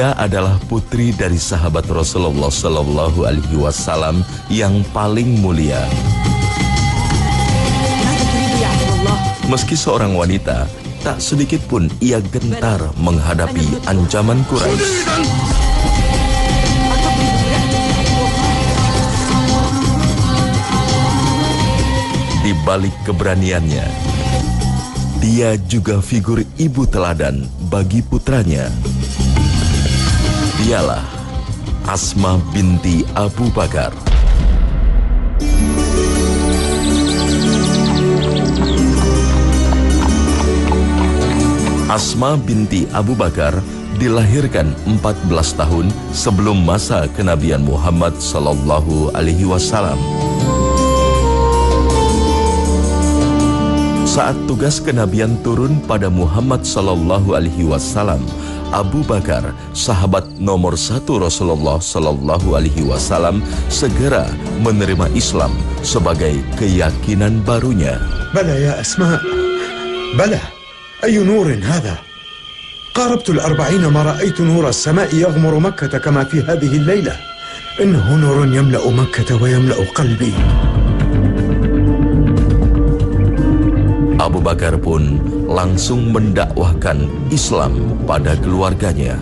Ia adalah putri dari sahabat Rasulullah Sallallahu Alaihi Wasallam yang paling mulia. Meski seorang wanita, tak sedikit pun ia gentar menghadapi ancaman Quraisy. Di balik keberaniannya, dia juga figur ibu teladan bagi putranya. Dialah Asma binti Abu Bakar. Asma binti Abu Bakar dilahirkan 14 tahun sebelum masa kenabian Muhammad Sallallahu Alaihi Wasallam. Saat tugas kenabian turun pada Muhammad Sallallahu Alaihi Wasallam, Abu Bakar, sahabat nomor 1 Rasulullah Sallallahu Alaihi Wasallam, segera menerima Islam sebagai keyakinan barunya. Bala ya Asma, bala. أي نور هذا؟ قاربت 40 ما رأيت نور السماء يغمر مكة كما في هذه الليلة. إنه نور يملأ مكة ويملأ قلبي. Abu Bakar pun langsung mendakwahkan Islam pada keluarganya.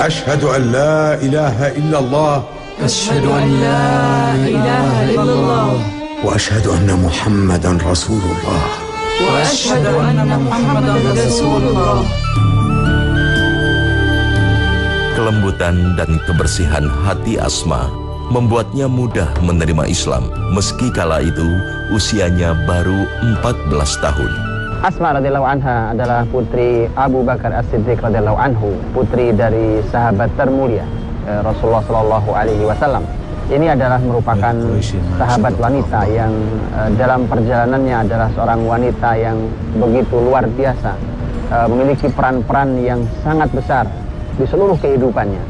أشهد أن لا إله إلا الله. أشهد أن لا إله إلا الله. وأشهد أن محمدا رسول الله. وأشهد أن محمدا رسول الله. Kelembutan dan kebersihan hati Asma membuatnya mudah menerima Islam meski kala itu usianya baru 14 tahun. Asma radhiyallahu anha adalah putri Abu Bakar As-Siddiq radhiyallahu anhu, putri dari sahabat termulia Rasulullah Shallallahu Alaihi Wasallam. Ini adalah merupakan sahabat wanita yang dalam perjalanannya adalah seorang wanita yang begitu luar biasa, memiliki peran-peran yang sangat besar di seluruh kehidupannya,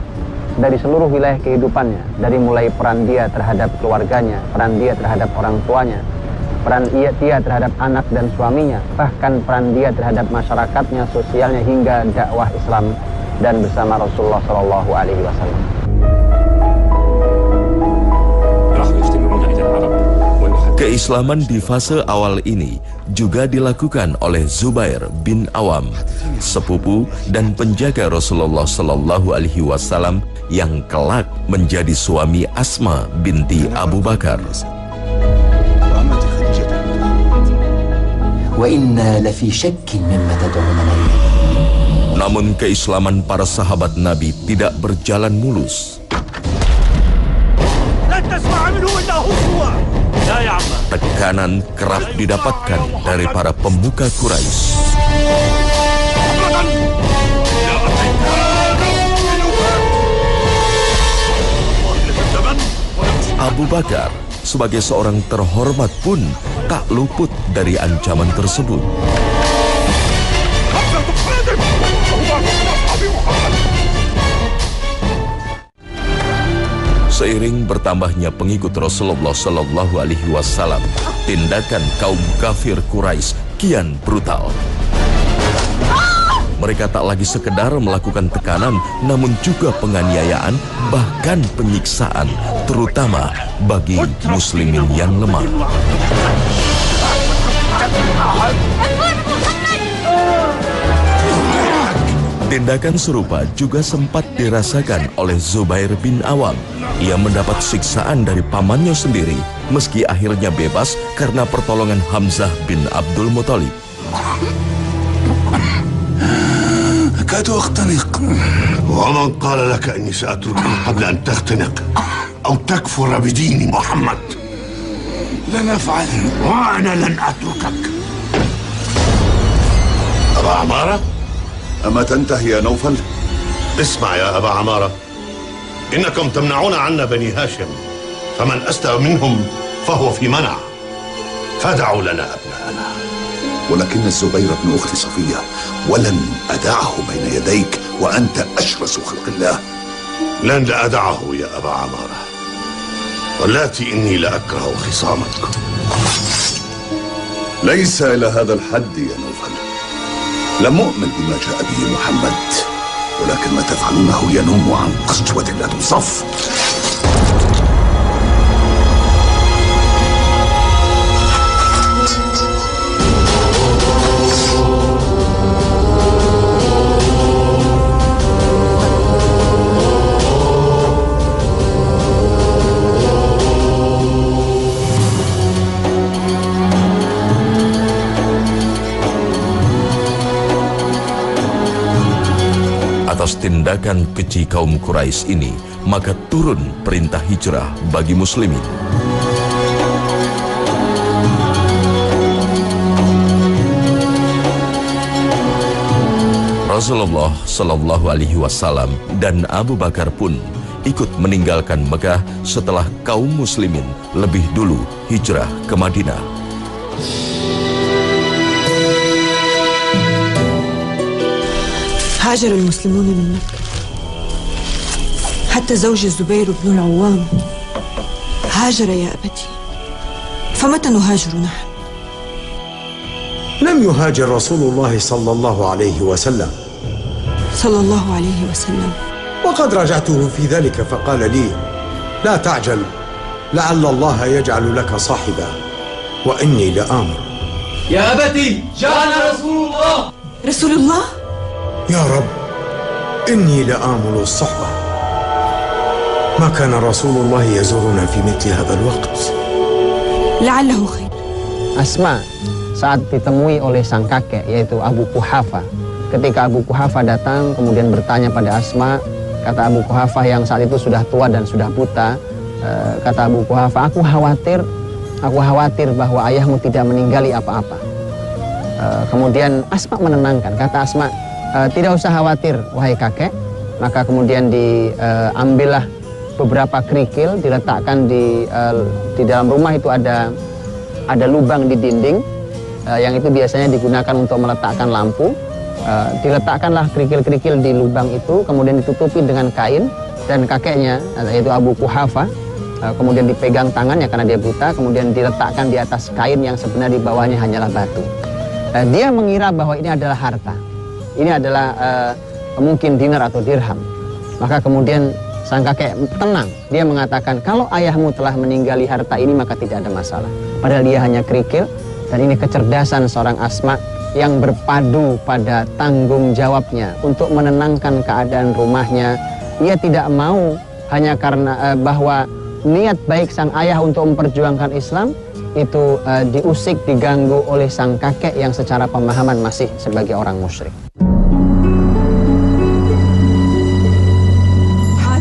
dari seluruh wilayah kehidupannya, dari mulai peran dia terhadap keluarganya, peran dia terhadap orang tuanya, peran dia terhadap anak dan suaminya, bahkan peran dia terhadap masyarakatnya, sosialnya, hingga dakwah Islam dan bersama Rasulullah Shallallahu Alaihi Wasallam. Keislaman di fase awal ini juga dilakukan oleh Zubair bin Awam, sepupu dan penjaga Rasulullah Sallallahu Alaihi Wasallam yang kelak menjadi suami Asma binti Abu Bakar. Namun keislaman para sahabat Nabi tidak berjalan mulus. Tekanan kerap didapatkan dari para pemuka Quraisy. Abu Bakar sebagai seorang terhormat pun tak luput dari ancaman tersebut. Seiring bertambahnya pengikut Rasulullah Sallallahu Alaihi Wasallam, tindakan kaum kafir Quraisy kian brutal. Mereka tak lagi sekedar melakukan tekanan, namun juga penganiayaan, bahkan penyiksaan, terutama bagi muslimin yang lemah. Tindakan serupa juga sempat dirasakan oleh Zubair bin Awam. Ia mendapat siksaan dari pamannya sendiri, meski akhirnya bebas karena pertolongan Hamzah bin Abdul Muthalib. أكاد أختنق. ومن قال لك أني سأتركك قبل أن تختنق أو تكفر بدين محمد؟ لن أفعل وأنا لن أتركك. أبا عمارة؟ أما تنتهي يا نوفل؟ اسمع يا أبا عمارة، إنكم تمنعون عنا بني هاشم، فمن أستأ منهم فهو في منع، فدعوا لنا أبناءنا. ولكن الزبير ابن أخت صفية، ولن أدعه بين يديك وأنت أشرس خلق الله. لن أدعه يا أبا عمارة، واللاتي إني لأكره خصامتكم. ليس إلى هذا الحد يا نوفل. لم أؤمن بما جاء به محمد، ولكن ما تفعلونه ينم عن قسوة لا توصف. Atas tindakan keji kaum Quraisy ini, maka turun perintah hijrah bagi muslimin. Rasulullah Shallallahu Alaihi Wasallam dan Abu Bakar pun ikut meninggalkan Mekah setelah kaum muslimin lebih dulu hijrah ke Madinah. هاجر المسلمون من مكة حتى زوج الزبير بن العوام هاجر يا أبتي، فمتى نهاجر نحن؟ لم يهاجر رسول الله صلى الله عليه وسلم وقد راجعته في ذلك فقال لي: لا تعجل، لعل الله يجعل لك صاحبا، وإني لآمر. يا أبتي جاءنا رسول الله يا رب، إني لآمل الصحبة. ما كان رسول الله يزورنا في مثل هذا الوقت. لعله خير. Asma saat ditemui oleh sang kakek yaitu Abu Quhafa. Ketika Abu Quhafa datang kemudian bertanya pada Asma, kata Abu Quhafa yang saat itu sudah tua dan sudah buta, kata Abu Quhafa, aku khawatir bahwa ayahmu tidak meninggali apa-apa. Kemudian Asma menenangkan, kata Asma, tidak usah khawatir wahai kakek. Maka kemudian diambillah beberapa kerikil, diletakkan di dalam rumah itu ada lubang di dinding yang itu biasanya digunakan untuk meletakkan lampu. Diletakkanlah kerikil-kerikil di lubang itu, kemudian ditutupi dengan kain, dan kakeknya yaitu Abu Quhafa kemudian dipegang tangannya karena dia buta, kemudian diletakkan di atas kain yang sebenarnya di bawahnya hanyalah batu. Dia mengira bahwa ini adalah harta, ini adalah mungkin dinar atau dirham. Maka kemudian sang kakek tenang, dia mengatakan, kalau ayahmu telah meninggali harta ini maka tidak ada masalah. Padahal dia hanya kerikil. Dan ini kecerdasan seorang Asma yang berpadu pada tanggung jawabnya untuk menenangkan keadaan rumahnya. Ia tidak mau hanya karena bahwa niat baik sang ayah untuk memperjuangkan Islam itu diusik, diganggu oleh sang kakek yang secara pemahaman masih sebagai orang musyrik.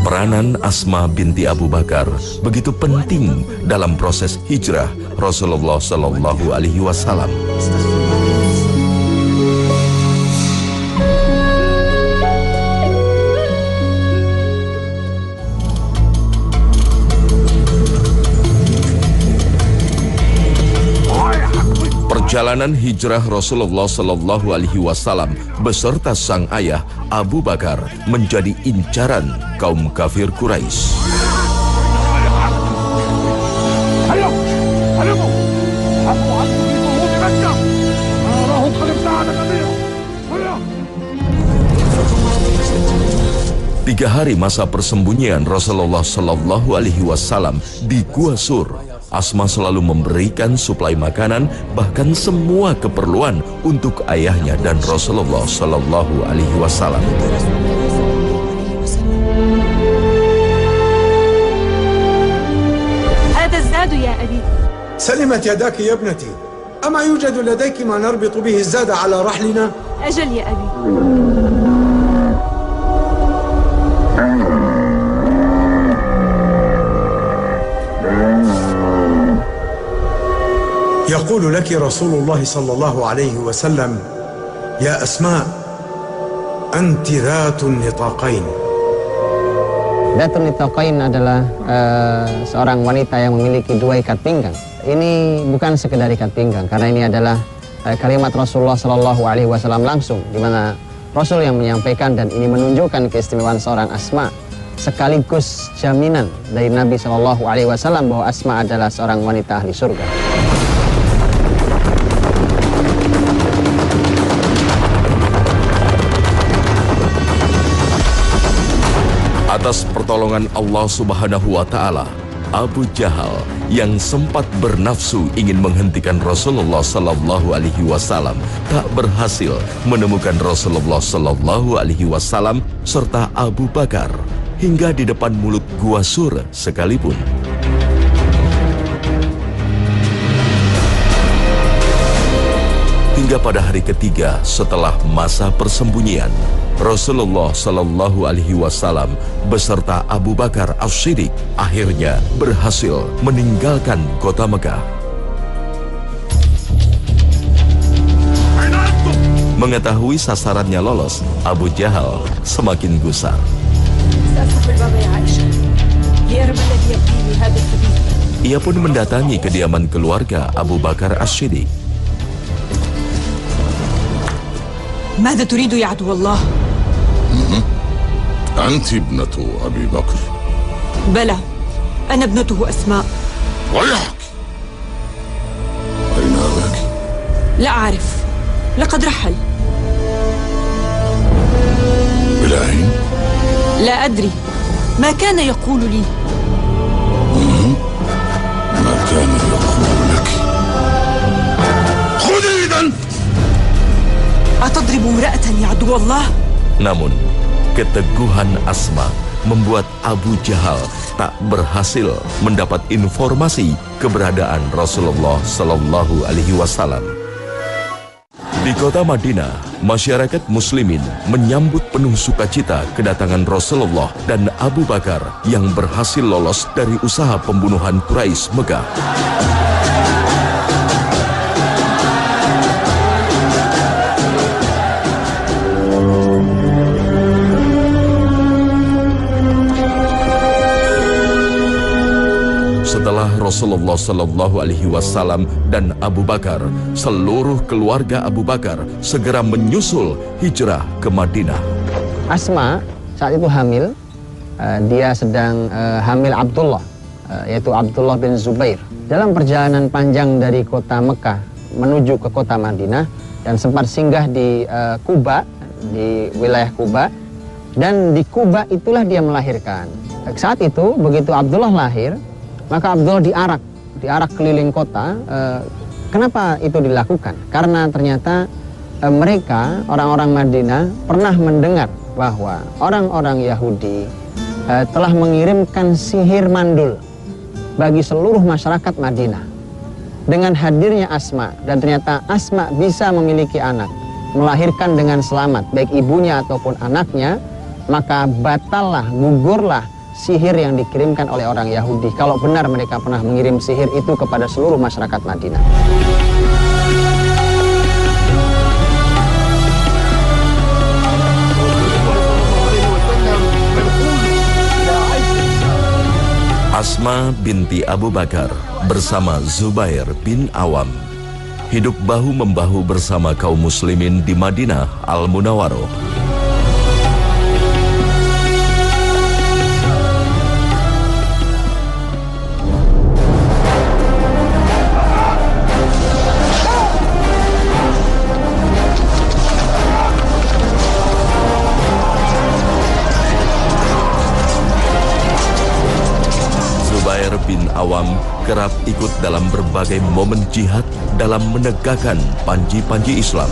Peranan Asma binti Abu Bakar begitu penting dalam proses hijrah Rasulullah Shallallahu Alaihi Wasallam. Perjalanan hijrah Rasulullah Shallallahu Alaihi Wasallam beserta sang ayah Abu Bakar menjadi incaran kaum kafir Quraisy. Tiga hari masa persembunyian Rasulullah Shallallahu Alaihi Wasallam di Gua Sur, Asma selalu memberikan suplai makanan, bahkan semua keperluan untuk ayahnya dan Rasulullah Shallallahu Alaihi Wasallam. سلمت يداك يا ابنتي. أما يوجد لديك ما نربط به الزاد على رحلنا؟ أجل يا أبي. يقول لك رسول الله صلى الله عليه وسلم: يا أسماء، أنت ذات النطاقين. Datul Nitaqain adalah seorang wanita yang memiliki dua ikat pinggang. Ini bukan sekedar ikat pinggang, karena ini adalah kalimat Rasulullah Shallallahu Alaihi Wasallam langsung, di mana Rasul yang menyampaikan, dan ini menunjukkan keistimewaan seorang Asma, sekaligus jaminan dari Nabi Shallallahu Alaihi Wasallam bahwa Asma adalah seorang wanita ahli surga. Atas pertolongan Allah Subhanahu wa Ta'ala, Abu Jahal yang sempat bernafsu ingin menghentikan Rasulullah Sallallahu Alaihi Wasallam tak berhasil menemukan Rasulullah Sallallahu Alaihi Wasallam serta Abu Bakar hingga di depan mulut Gua Sur sekalipun. Hingga pada hari ketiga setelah masa persembunyian, Rasulullah Sallallahu Alaihi Wasallam beserta Abu Bakar As-Siddiq akhirnya berhasil meninggalkan kota Mekah. Mengetahui sasarannya lolos, Abu Jahal semakin gusar. Ia pun mendatangi kediaman keluarga Abu Bakar As-Siddiq. ماذا تريد يا عدو الله؟ أنت ابنة أبي بكر؟ بلى، أنا ابنته أسماء. ويحك، أين أباك؟ لا أعرف، لقد رحل. إلى أين؟ لا أدري، ما كان يقول لي. ما كان يقول لك؟ خذي إذن. أتضرب امرأة يا عدو الله؟ Namun, keteguhan Asma membuat Abu Jahal tak berhasil mendapat informasi keberadaan Rasulullah Sallallahu Alaihi Wasallam. Di kota Madinah, masyarakat muslimin menyambut penuh sukacita kedatangan Rasulullah dan Abu Bakar yang berhasil lolos dari usaha pembunuhan Quraisy Mekah. Setelah Rasulullah Sallallahu Alaihi Wasallam dan Abu Bakar, seluruh keluarga Abu Bakar segera menyusul hijrah ke Madinah. Asma saat itu hamil, dia sedang hamil Abdullah, yaitu Abdullah bin Zubair. Dalam perjalanan panjang dari kota Mekah menuju ke kota Madinah dan sempat singgah di Kuba, di wilayah Kuba, dan di Kuba itulah dia melahirkan. Saat itu begitu Abdullah lahir, maka Abdullah diarak keliling kota. Kenapa itu dilakukan? Karena ternyata mereka, orang-orang Madinah, pernah mendengar bahwa orang-orang Yahudi telah mengirimkan sihir mandul bagi seluruh masyarakat Madinah. Dengan hadirnya Asma, dan ternyata Asma bisa memiliki anak, melahirkan dengan selamat, baik ibunya ataupun anaknya, maka batallah, gugurlah sihir yang dikirimkan oleh orang Yahudi kalau benar mereka pernah mengirim sihir itu kepada seluruh masyarakat Madinah. Asma binti Abu Bakar bersama Zubair bin Awam hidup bahu-membahu bersama kaum muslimin di Madinah Al-Munawwaroh. Zubair bin Awam kerap ikut dalam berbagai momen jihad dalam menegakkan panji-panji Islam.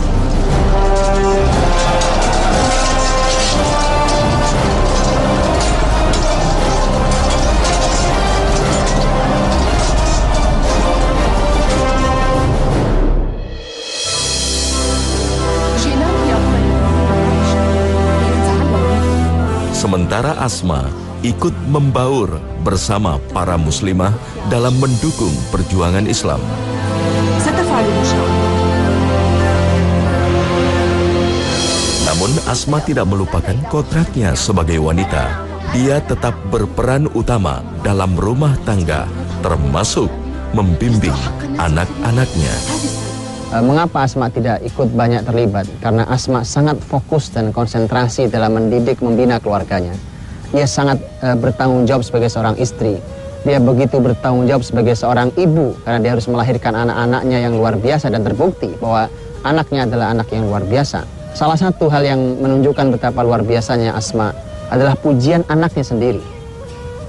Sementara Asma ikut membaur bersama para muslimah dalam mendukung perjuangan Islam. Namun Asma tidak melupakan kodratnya sebagai wanita. Dia tetap berperan utama dalam rumah tangga, termasuk membimbing anak-anaknya. Mengapa Asma tidak ikut banyak terlibat? Karena Asma sangat fokus dan konsentrasi dalam mendidik, membina keluarganya. Dia sangat bertanggung jawab sebagai seorang istri. Dia begitu bertanggung jawab sebagai seorang ibu karena dia harus melahirkan anak-anaknya yang luar biasa dan terbukti bahwa anaknya adalah anak yang luar biasa. Salah satu hal yang menunjukkan betapa luar biasanya Asma adalah pujian anaknya sendiri.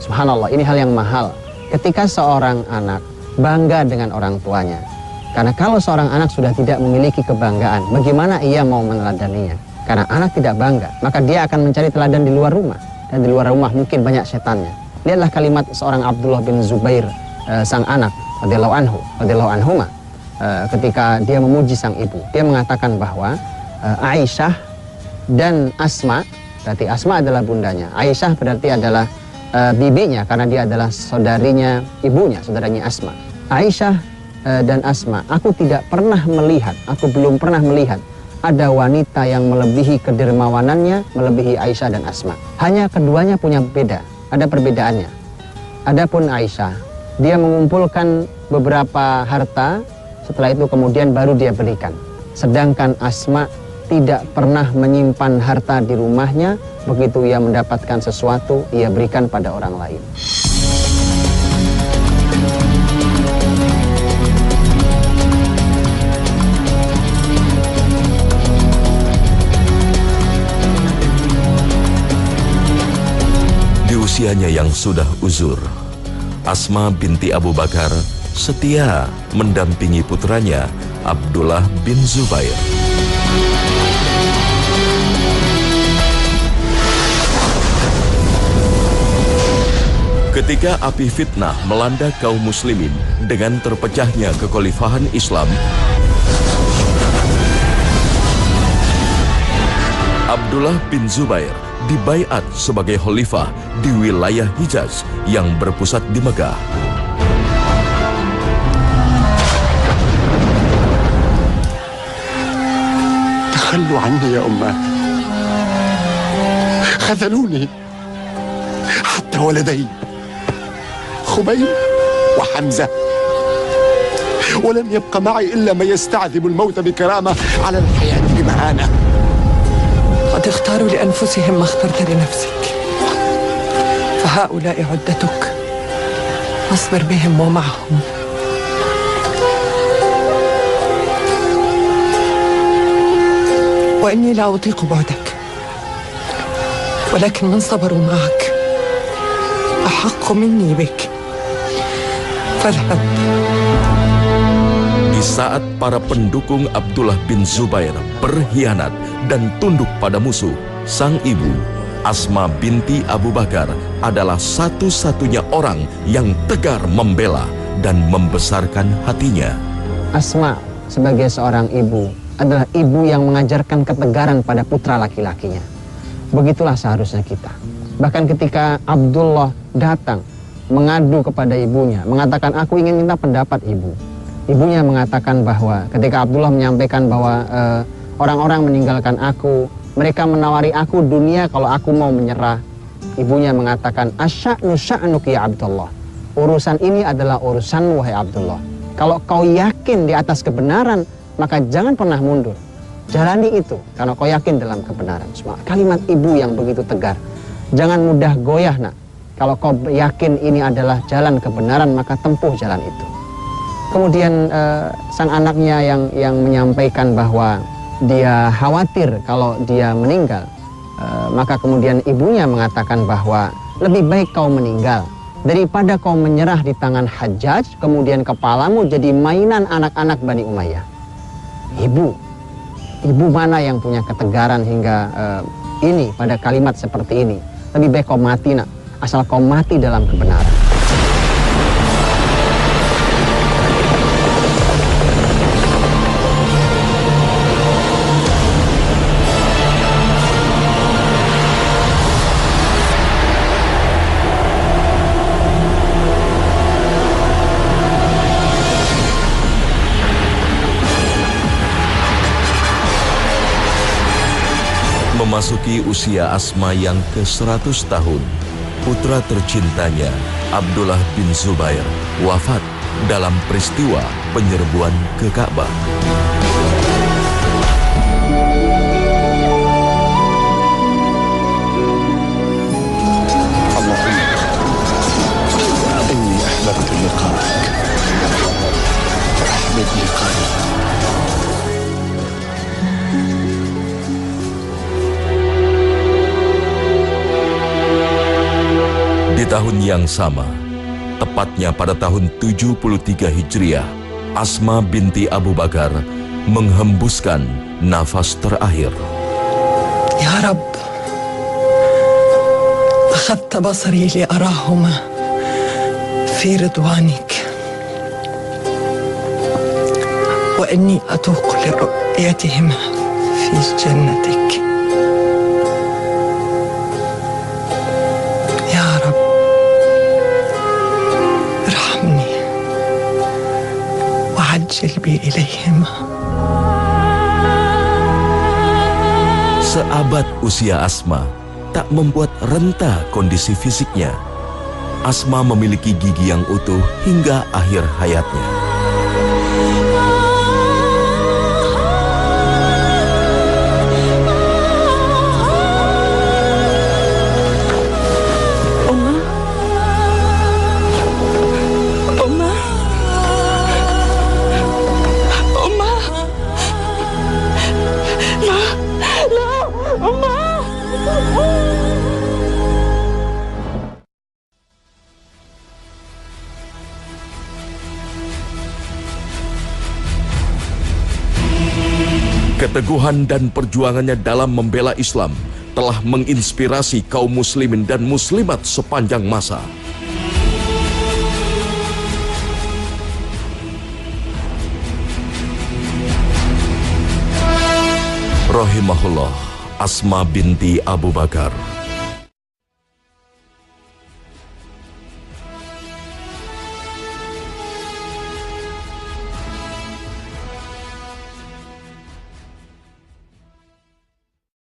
Subhanallah, ini hal yang mahal. Ketika seorang anak bangga dengan orang tuanya. Karena kalau seorang anak sudah tidak memiliki kebanggaan, bagaimana ia mau meneladaninya? Karena anak tidak bangga, maka dia akan mencari teladan di luar rumah. Dan di luar rumah mungkin banyak setannya. Lihatlah kalimat seorang Abdullah bin Zubair, sang anak, radhiyallahu anhuma, ketika dia memuji sang ibu. Dia mengatakan bahwa Aisyah dan Asma, berarti Asma adalah bundanya, Aisyah berarti adalah bibinya, karena dia adalah saudarinya ibunya, saudaranya Asma. Aisyah dan Asma, aku belum pernah melihat ada wanita yang melebihi kedermawanannya, melebihi Aisyah dan Asma. Hanya keduanya punya beda, ada perbedaannya. Adapun Aisyah, dia mengumpulkan beberapa harta, setelah itu kemudian baru dia berikan. Sedangkan Asma tidak pernah menyimpan harta di rumahnya, begitu ia mendapatkan sesuatu, ia berikan pada orang lain. Usianya yang sudah uzur, Asma binti Abu Bakar setia mendampingi putranya Abdullah bin Zubair. Ketika api fitnah melanda kaum muslimin dengan terpecahnya kekhalifahan Islam, Abdullah bin Zubair dibaiat sebagai khalifah di wilayah Hijaz yang berpusat di Mekah. تخلوا عني يا أماه، خذلوني حتى ولدي خبيب وحمزة، ولم يبق معي إلا ما يستعذب الموت بكرامة على الحياة بمهانة. قد اختاروا لأنفسهم ما اخترت لنفسك، فهؤلاء عدتك فاصبر بهم ومعهم. وإني لا أطيق بعدك، ولكن من صبروا معك أحق مني بك، فاذهب. Di saat para pendukung Abdullah bin Zubair berkhianat dan tunduk pada musuh, sang ibu, Asma binti Abu Bakar, adalah satu-satunya orang yang tegar membela dan membesarkan hatinya. Asma sebagai seorang ibu adalah ibu yang mengajarkan ketegaran pada putra laki-lakinya. Begitulah seharusnya kita. Bahkan ketika Abdullah datang mengadu kepada ibunya, mengatakan, aku ingin minta pendapat ibu. Ibunya mengatakan bahwa ketika Abdullah menyampaikan bahwa orang-orang meninggalkan aku, mereka menawari aku dunia kalau aku mau menyerah. Ibunya mengatakan, asya'nu sya'nuk ya Abdullah. Urusan ini adalah urusanmu wahai Abdullah. Kalau kau yakin di atas kebenaran, maka jangan pernah mundur. Jalani itu karena kau yakin dalam kebenaran. Semua kalimat ibu yang begitu tegar. Jangan mudah goyah nak. Kalau kau yakin ini adalah jalan kebenaran, maka tempuh jalan itu. Kemudian sang anaknya yang menyampaikan bahwa dia khawatir kalau dia meninggal, maka kemudian ibunya mengatakan bahwa lebih baik kau meninggal daripada kau menyerah di tangan Hajjaj, kemudian kepalamu jadi mainan anak-anak Bani Umayyah. Ibu mana yang punya ketegaran hingga ini pada kalimat seperti ini? Lebih baik kau mati nak, asal kau mati dalam kebenaran. Memasuki usia Asma yang ke-100 tahun, putra tercintanya, Abdullah bin Zubair, wafat dalam peristiwa penyerbuan ke Ka'bah. إني أحببت لقاءك، فأحبب لقائي. yang sama, tepatnya pada tahun 73 Hijriah, Asma binti Abu Bakar menghembuskan nafas terakhir. Ya Rabb, akhadta basari li arahuma fi ridwanik, wa inni atuq li ru'yatihima fi jannatik. Ya Rabb, irhamni wa ajjil bi ilayhima. Seabad usia Asma tak membuat renta kondisi fisiknya. Asma memiliki gigi yang utuh hingga akhir hayatnya. Keteguhan dan perjuangannya dalam membela Islam telah menginspirasi kaum muslimin dan muslimat sepanjang masa. Rahimahullah Asma binti Abu Bakar.